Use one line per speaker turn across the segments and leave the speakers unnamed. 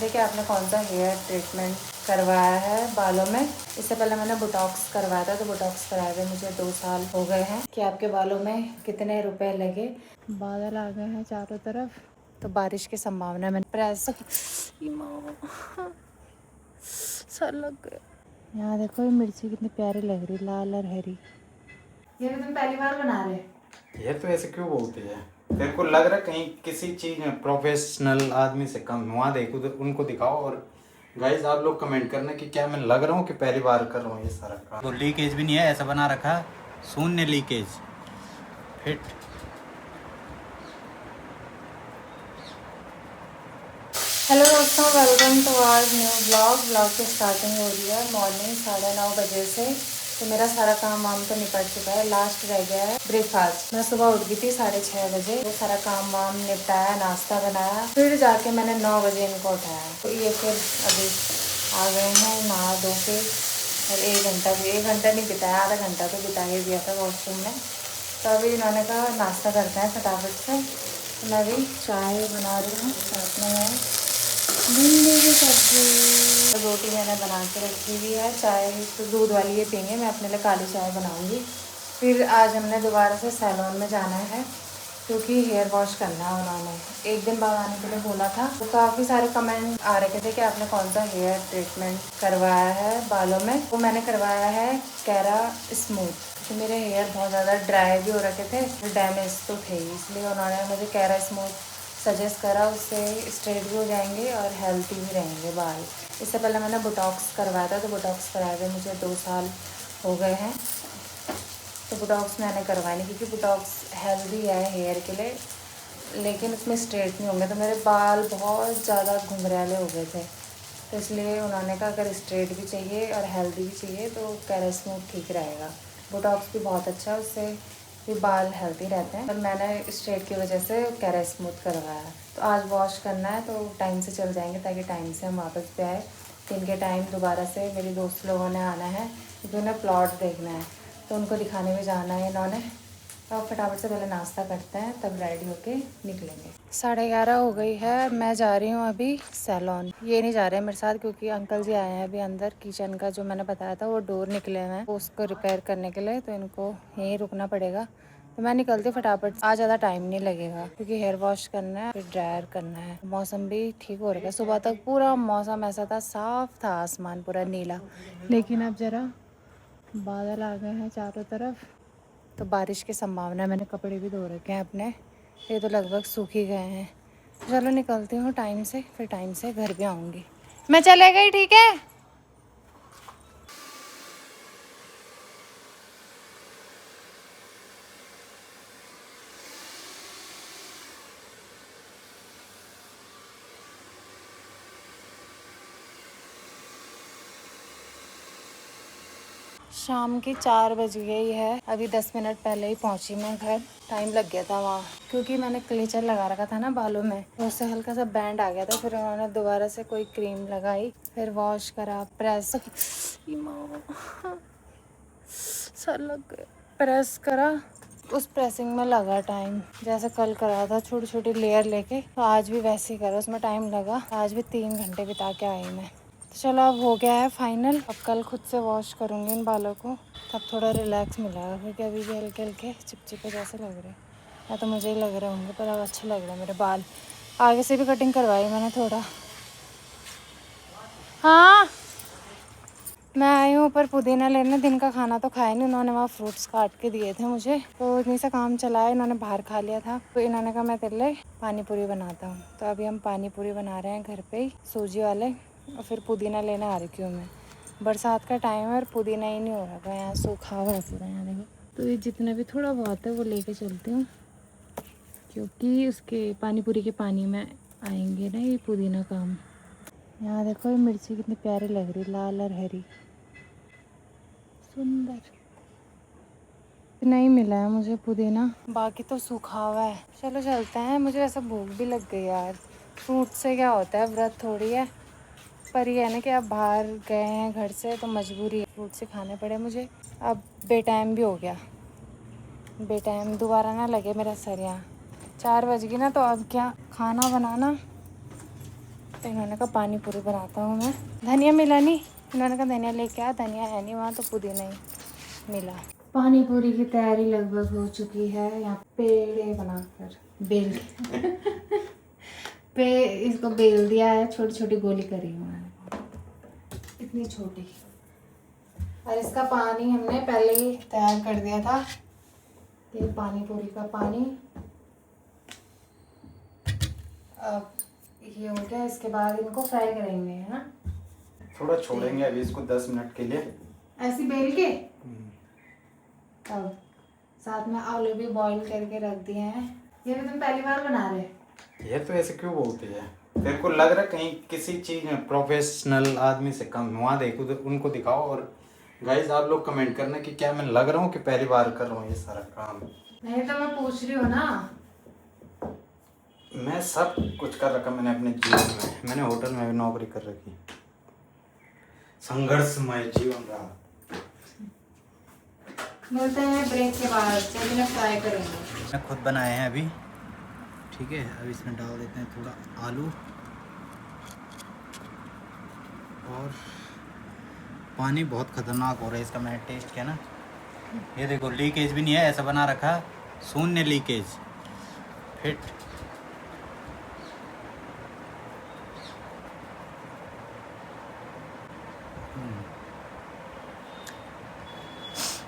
देखिए आपने कौन सा हेयर ट्रीटमेंट करवाया है बालों में। इससे पहले मैंने बोटॉक्स करवाया था, तो बोटॉक्स कराए हुए मुझे 2 साल हो गए हैं। कि आपके बालों में कितने रुपए लगे। बादल आ गए हैं चारों तरफ, तो बारिश की संभावना। मैंने प्रेस सर लग गया। यहाँ देखो ये मिर्ची कितनी प्यारी लग रही, लाल और हरी। ये भी तुम पहली बार बना रहे?
ये तो ऐसे क्यों बोलती है? तेरे को लग रहा है कहीं किसी चीज में प्रोफेशनल आदमी से कम। वहाँ देखो तो उनको दिखाओ। और गाइस आप लोग कमेंट करना कि क्या मैं लग रहा हूँ कि पहली बार कर रहा हूँ ये सारा काम। तो लीकेज भी नहीं है, ऐसा बना रखा शून्य लीकेज फिट।
हेलो दोस्तों, welcome to our new blog की स्टार्टिंग हो रही है मॉर्निंग 9:30 बजे से। तो मेरा सारा काम वाम तो निपट चुका है, लास्ट रह गया है ब्रेकफास्ट। मैं सुबह उठ गई थी 6:30 बजे, वो सारा काम वाम निपटाया, नाश्ता बनाया, फिर जाके मैंने 9 बजे इनको उठाया। तो ये फिर अभी आ गए हैं नहा धो के। और 1 घंटा नहीं बिताया, आधा घंटा तो बिता ही दिया था वॉशरूम में। तो अभी इन्होंने कहा नाश्ता करते हैं फटाफट से। तो मैं भी चाय बना रही हूँ, साथ में है भिंडी की सब्जी। रोटी मैंने बना के रखी हुई है, चाय तो दूध वाली ये पीएंगे, मैं अपने लिए काली चाय बनाऊंगी। फिर आज हमने दोबारा से सैलून में जाना है, क्योंकि हेयर वॉश करना है। उन्होंने एक दिन बाद आने के लिए बोला था। तो काफ़ी सारे कमेंट आ रखे थे कि आपने कौन सा हेयर ट्रीटमेंट करवाया है बालों में। वो मैंने करवाया है कैरा स्मूथ। तो मेरे हेयर बहुत ज़्यादा ड्राई भी हो रखे थे, डैमेज तो थे ही, इसलिए उन्होंने मुझे कैरा स्मूथ सजेस्ट करा। उससे स्ट्रेट भी हो जाएंगे और हेल्थी भी रहेंगे बाल। इससे पहले मैंने बोटॉक्स करवाया था, तो बोटॉक्स कराए हुए मुझे 2 साल हो गए हैं। तो बोटॉक्स मैंने करवाया नहीं, क्योंकि बोटॉक्स हेल्दी है हेयर के लिए, लेकिन उसमें स्ट्रेट नहीं होंगे। तो मेरे बाल बहुत ज़्यादा घुंघराले हो गए थे, तो इसलिए उन्होंने कहा अगर स्ट्रेट भी चाहिए और हेल्दी भी चाहिए तो कैरा स्मूथ ठीक रहेगा। बोटॉक्स भी बहुत अच्छा है, उससे भी बाल हेल्दी रहते हैं। और मैंने स्ट्रेट की वजह से कैरा स्मूथ करवाया। तो आज वॉश करना है, तो टाइम से चल जाएंगे ताकि टाइम से हम वापस पे आए। 3 के टाइम दोबारा से मेरी दोस्त लोगों ने आना है, क्योंकि उन्हें प्लॉट देखना है, तो उनको दिखाने भी जाना है इन्होंने। तो फटाफट से पहले नाश्ता करते हैं, तब रेडी होके निकलेंगे। 11:30 हो गई है, मैं जा रही हूँ अभी सैलून। ये नहीं जा रहे हैं मेरे साथ, क्योंकि अंकल जी आए हैं अभी अंदर। किचन का जो मैंने बताया था वो डोर निकले हुए हैं, उसको रिपेयर करने के लिए, तो इनको यहीं रुकना पड़ेगा। तो मैं निकलती हूँ फटाफट, आज ज़्यादा टाइम नहीं लगेगा, क्योंकि हेयर वॉश करना है, फिर ड्रायर करना है। मौसम भी ठीक हो रहा है, सुबह तक पूरा मौसम ऐसा था, साफ था आसमान पूरा नीला, लेकिन अब ज़रा बादल आ गए हैं चारों तरफ, तो बारिश की संभावना है। मैंने कपड़े भी धो रखे हैं अपने, ये तो लगभग सूख ही गए हैं। चलो निकलती हूँ टाइम से, फिर टाइम से घर भी आऊँगी। मैं चले गई, ठीक है। शाम की 4 बज गई है, अभी 10 मिनट पहले ही पहुंची मैं घर। टाइम लग गया था वहाँ, क्योंकि मैंने क्लेचर लगा रखा था ना बालों में, तो उससे हल्का सा बैंड आ गया था। फिर उन्होंने दोबारा से कोई क्रीम लगाई, फिर वॉश करा, प्रेस सर लग गया, प्रेस करा। उस प्रेसिंग में लगा टाइम, जैसे कल करा था छोटी छोटी लेयर लेके, तो आज भी वैसे ही करा, उसमें टाइम लगा। आज भी 3 घंटे बिता के आई मैं। तो चलो अब हो गया है फाइनल। अब कल खुद से वॉश करूँगी इन बालों को, तब थोड़ा रिलैक्स मिलेगा, क्योंकि अभी भी हल्के हल्के चिपचिपे जैसे लग रहे हैं। या तो मुझे ही लग रहे होंगे, पर अब अच्छे लग रहे हैं मेरे बाल। आगे से भी कटिंग करवाई मैंने थोड़ा। हाँ मैं आई हूँ ऊपर पुदीना लेने, दिन का खाना तो खाया नहीं उन्होंने, वहाँ फ्रूट्स काट के दिए थे मुझे, तो इन्हीं से काम चलाया। इन्होंने बाहर खा लिया था, तो इन्होंने कहा मैं तेरे लिए पानी पूरी बनाता हूँ। तो अभी हम पानी पूरी बना रहे हैं घर पे ही, सूजी वाले। और फिर पुदीना लेने आ रही हूँ मैं। बरसात का टाइम है और पुदीना ही नहीं हो रहा था, यहाँ सूखा हुआ है पूरा यहाँ देखो। तो ये जितना भी थोड़ा बहुत है वो लेके चलती हूँ, क्योंकि उसके पानी पूरी के पानी में आएंगे ना ये पुदीना काम। यहाँ देखो ये मिर्ची कितनी प्यारी लग रही, लाल और हरी, सुंदर। नहीं मिला है मुझे पुदीना, बाकी तो सूखा हुआ है। चलो चलते हैं, मुझे वैसे भूख भी लग गई यार। फ्रूट से क्या होता है, व्रत थोड़ी है, पर ये है ना कि अब बाहर गए हैं घर से, तो मजबूरी है, फ्रूट से खाने पड़े मुझे। अब बेटाइम भी हो गया, बेटाइम दोबारा ना लगे मेरा सर यहाँ। 4 बज गई ना, तो अब क्या खाना बनाना तो इन्होंने कहा पानी पूरी बनाता हूँ मैं। धनिया मिला नहीं, इन्होंने कहा धनिया लेके आ, धनिया है नहीं वहाँ, तो पुदीना ही मिला। पानी पूरी की तैयारी लगभग हो चुकी है। यहाँ पेड़े बनाकर बेल पे इसको बेल दिया है, छोटी छोटी गोली करी हूँ मैंने, इतनी छोटी। और इसका पानी हमने पहले ही तैयार कर दिया था, ये पानी पूरी का पानी। अब ये हो गया, इसके बाद इनको फ्राई करेंगे, है ना?
थोड़ा छोड़ेंगे अभी इसको 10 मिनट के लिए
ऐसी बेल के। अब साथ में आलू भी बॉईल करके रख दिए हैं। ये भी तुम पहली बार बना रहे?
ये तो ऐसे क्यों बोलती है? तेरे को लग रहा है कहीं किसी चीज में प्रोफेशनल आदमी से कम? वहाँ देखो तो उनको दिखाओ। और गाइस आप लोग कमेंट करना कि क्या मैं लग रहा हूँ कि पहली बार कर रहा हूँ ये सारा काम।
नहीं तो मैं पूछ रही हूँ ना।
मैं सब कुछ कर रखा मैंने अपने जीवन में। मैंने होटल में भी नौकरी कर रखी। संघर्षमय जीवन रहा।
मिलते हैं ब्रेक के बाद, चलिए फ्राई करेंगे।
मैं खुद बनाए हैं अभी, ठीक है। अब इसमें डाल देते हैं थोड़ा आलू और पानी। बहुत खतरनाक हो रहा है इसका, मैंने टेस्ट किया ना। ये देखो लीकेज भी नहीं है, ऐसा बना रखा शून्य लीकेज फिट।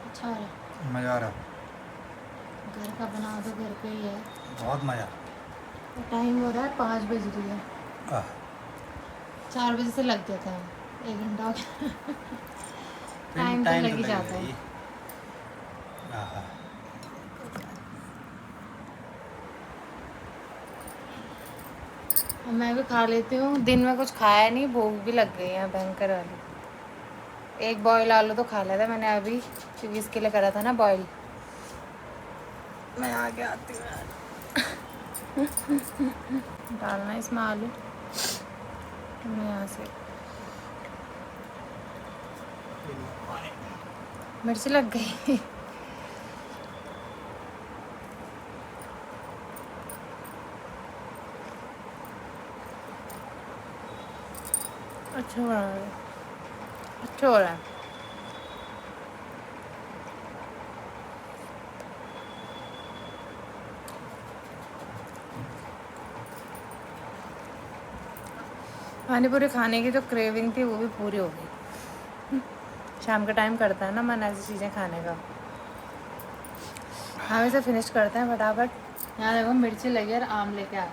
अच्छा हो रहा,
मज़ा आ रहा,
घर का बना दो, घर पे ही है।
बहुत मज़ा।
टाइम हो रहा है 5 बज रही है। 4 बजे से लग गया था, 1 घंटा हो गया। टाइम तो लग ही जाता है। मैं भी खा लेती हूँ, दिन में कुछ खाया नहीं, भूख भी लग गई है भयंकर वाली। एक बॉयल आलू तो खा लिया था मैंने अभी, क्योंकि इसके लिए करा था ना बॉयल। मैं आगे आती हूँ। डालना इसमें आलू, यहाँ से मिर्च लग गई। अच्छा बना रहे, अच्छा हो रहा है। पानी पूरी खाने की जो क्रेविंग थी वो भी पूरी हो गई। शाम का टाइम करता है ना मन ऐसी चीज़ें खाने का। हम इसे फिनिश करते हैं फटाफट। यहाँ देखो मिर्ची लगी और आम लेके आ गए।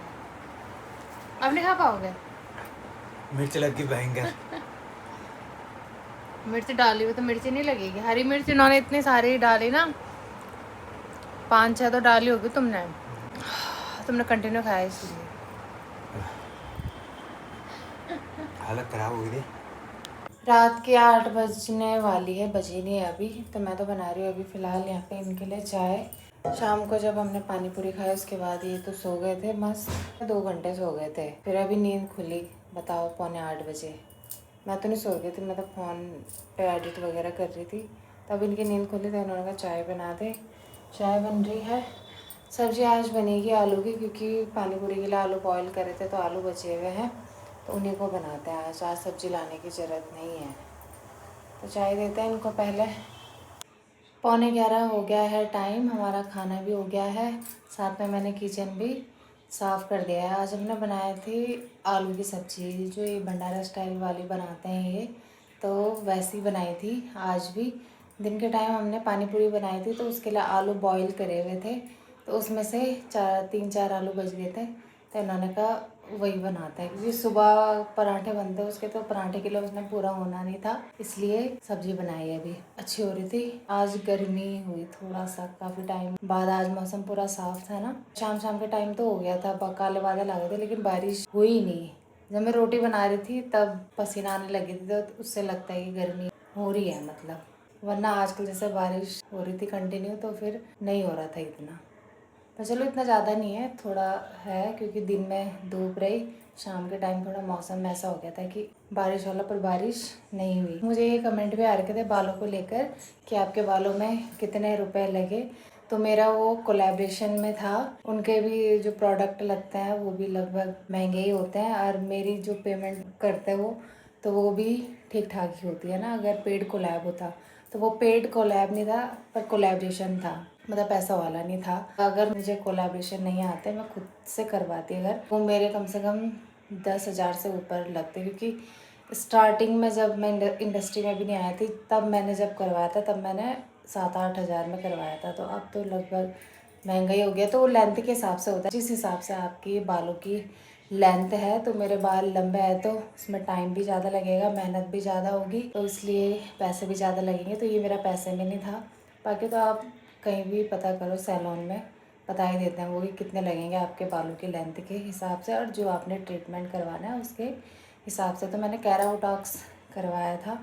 अब नहीं खा पाओगे?
मिर्च लग गई भयंकर।
मिर्च डाली हुई तो मिर्ची नहीं लगेगी। हरी मिर्च इन्होंने इतनी सारी डाली ना, 5-6 तो डाली होगी तुमने। तुमने कंटिन्यू खाया इसलिए
हालत खराब हो गई।
रात के 8 बजने वाली है, बजी नहीं है अभी। तो मैं तो बना रही हूँ अभी फ़िलहाल यहाँ पे इनके लिए चाय। शाम को जब हमने पानी पूरी खाई उसके बाद ये तो सो गए थे, मस्त 2 घंटे सो गए थे। फिर अभी नींद खुली, बताओ 7:45 बजे। मैं तो नहीं सो गई थी, मैं तो फ़ोन पे एडिट वगैरह कर रही थी। तब इनकी नींद खुली तो इन्होंने कहा चाय बना दे। चाय बन रही है। सब्ज़ी आज बनेगी आलू की, क्योंकि पानी पूरी के लिए आलू बॉयल करे थे तो आलू बचे हुए हैं, तो उन्हीं को बनाते हैं आज सब्ज़ी लाने की ज़रूरत नहीं है। तो चाय देते हैं इनको पहले। 11:15 हो गया है टाइम, हमारा खाना भी हो गया है, साथ में मैंने किचन भी साफ़ कर दिया है। आज हमने बनाई थी आलू की सब्ज़ी, जो ये भंडारा स्टाइल वाली बनाते हैं ये, तो वैसी बनाई थी आज भी। दिन के टाइम हमने पानी पूरी बनाई थी, तो उसके लिए आलू बॉईल करे हुए थे, तो उसमें से 3-4 आलू बच गए थे, तो इन्होंने कहा वही बनाते हैं, क्योंकि सुबह पराठे बनते हैं उसके, तो पराठे के लिए उसमें पूरा होना नहीं था, इसलिए सब्जी बनाई है। अभी अच्छी हो रही थी। आज गर्मी हुई थोड़ा सा, काफ़ी टाइम बाद। आज मौसम पूरा साफ था ना, शाम शाम के टाइम तो हो गया था, काले बादल आ गए थे, लेकिन बारिश हुई नहीं। जब मैं रोटी बना रही थी तब पसीना आने लगी थी, तो उससे लगता है कि गर्मी हो रही है मतलब, वरना आजकल जैसे बारिश हो रही थी कंटिन्यू तो फिर नहीं हो रहा था इतना। पर चलो इतना ज़्यादा नहीं है, थोड़ा है, क्योंकि दिन में धूप रही, शाम के टाइम थोड़ा मौसम ऐसा हो गया था कि बारिश वाला, पर बारिश नहीं हुई। मुझे ये कमेंट भी आ रखे थे बालों को लेकर कि आपके बालों में कितने रुपए लगे, तो मेरा वो कोलैबोरेशन में था। उनके भी जो प्रोडक्ट लगते हैं वो भी लगभग महंगे ही होते हैं, और मेरी जो पेमेंट करते हैं वो तो वो भी ठीक ठाक ही होती है ना। अगर पेड कोलैब होता तो वो पेड कोलैब नहीं था पर कोलैबोरेशन था, मतलब पैसा वाला नहीं था। अगर मुझे कोलैबोरेशन नहीं आते मैं खुद से करवाती, अगर वो मेरे कम से कम 10,000 से ऊपर लगते, क्योंकि स्टार्टिंग में जब मैं इंडस्ट्री में भी नहीं आई थी तब मैंने जब करवाया था तब मैंने 7-8 हज़ार में करवाया था। तो अब तो लगभग महंगा ही हो गया। तो वो लेंथ के हिसाब से होता है, जिस हिसाब से आपकी बालों की लेंथ है। तो मेरे बाल लंबे हैं तो उसमें टाइम भी ज़्यादा लगेगा, मेहनत भी ज़्यादा होगी, तो इसलिए पैसे भी ज़्यादा लगेंगे। तो ये मेरा पैसे में नहीं था। बाकी तो आप कहीं भी पता करो सैलून में बता ही देते हैं वो कि कितने लगेंगे आपके बालों की लेंथ के हिसाब से और जो आपने ट्रीटमेंट करवाना है उसके हिसाब से। तो मैंने कैराबोटॉक्स करवाया था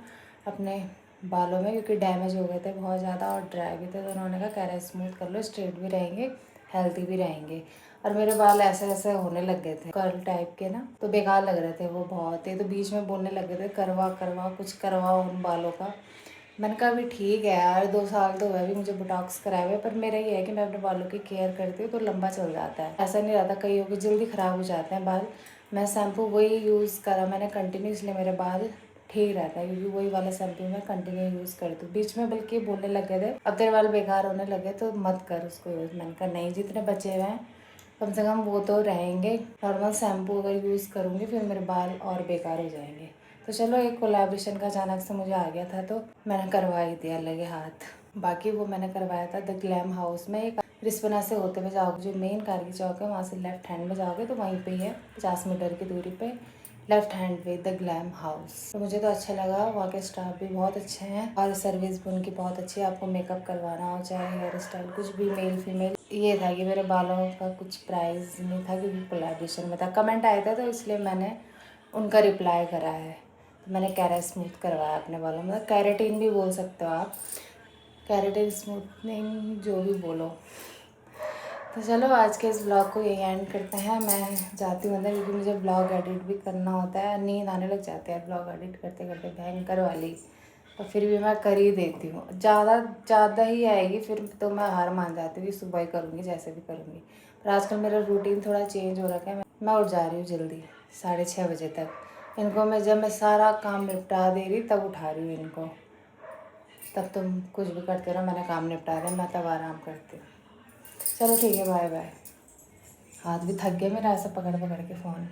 अपने बालों में, क्योंकि डैमेज हो गए थे बहुत ज़्यादा और ड्राई भी थे। तो उन्होंने कहा कैरा स्मूथ कर लो, स्ट्रेट भी रहेंगे, हेल्दी भी रहेंगे। और मेरे बाल ऐसे ऐसे होने लग गए थे कर्ल टाइप के ना, तो बेकार लग रहे थे वो बहुत ही। तो बीच में बोलने लग गए थे करवा करवा कुछ करवाओ उन बालों का। मैंने कहा अभी ठीक है यार, 2 साल तो हुए अभी मुझे बोटॉक्स कराए हुए, पर मेरा ये है कि मैं अपने बालों की केयर करती हूँ तो लंबा चल जाता है। ऐसा नहीं रहता, कईयों के जल्दी ख़राब हो जाते हैं बाल। मैं शैम्पू वही यूज़ करा मैंने कंटिन्यू, इसलिए मेरे बाल ठीक रहता है, क्योंकि वही वाला शैम्पू मैं कंटिन्यू यूज़ करती हूँ। बीच में बल्कि बोलने लग गए थे अब तेरे बाल बेकार होने लगे तो मत कर उसको यूज़। मैंने कहा नहीं, जितने बचे हुए हैं कम से कम वो तो रहेंगे। नॉर्मल शैम्पू अगर यूज़ करूँगी फिर मेरे बाल और बेकार हो जाएंगे। तो चलो एक कोलैबोरेशन का अचानक से मुझे आ गया था तो मैंने करवा ही दिया लगे हाथ। बाकी वो मैंने करवाया था द ग्लैम हाउस में। एक रिस्पना से होते हुए जाओगे, जो मेन कारगी चौक है वहाँ से लेफ्ट हैंड में जाओगे तो वहीं पे ही है, 50 मीटर की दूरी पे लेफ्ट हैंड पे द ग्लैम हाउस। तो मुझे तो अच्छा लगा, वहाँ के स्टाफ भी बहुत अच्छे हैं और सर्विस भी उनकी बहुत अच्छी है। आपको मेकअप करवाना हो चाहे हेयर स्टाइल कुछ भी, मेल फीमेल। ये था कि मेरे बालों का कुछ प्राइस नहीं था क्योंकि कोलैबोरेशन में था। कमेंट आए थे तो इसलिए मैंने उनका रिप्लाई करा है। तो मैंने कैरा स्मूथ करवाया अपने बालों में, मतलब कैरेटिन भी बोल सकते हो आप, कैरेटिन स्मूथनिंग जो भी बोलो। तो चलो आज के इस ब्लॉग को यही एंड करते हैं। मैं जाती हूँ अंदर क्योंकि मुझे ब्लॉग एडिट भी करना होता है, नींद आने लग जाती है ब्लॉग एडिट करते करते भयंकर वाली। और फिर भी मैं कर ही देती हूँ, ज़्यादा ही आएगी फिर तो मैं हार मान जाती हूँ कि सुबह ही करूँगी जैसे भी करूँगी। पर आजकल मेरा रूटीन थोड़ा चेंज हो रखा है। मैं उठ जा रही हूँ जल्दी 6:30 बजे तक। इनको जब मैं सारा काम निपटा दे रही तब उठा रही हूँ इनको। तब तुम कुछ भी करते रहो, मैंने काम निपटा दिया, मैं तब आराम करती हूँ। चलो ठीक है, बाय बाय। हाथ भी थक गया मेरा ऐसा पकड़ पकड़ के फ़ोन।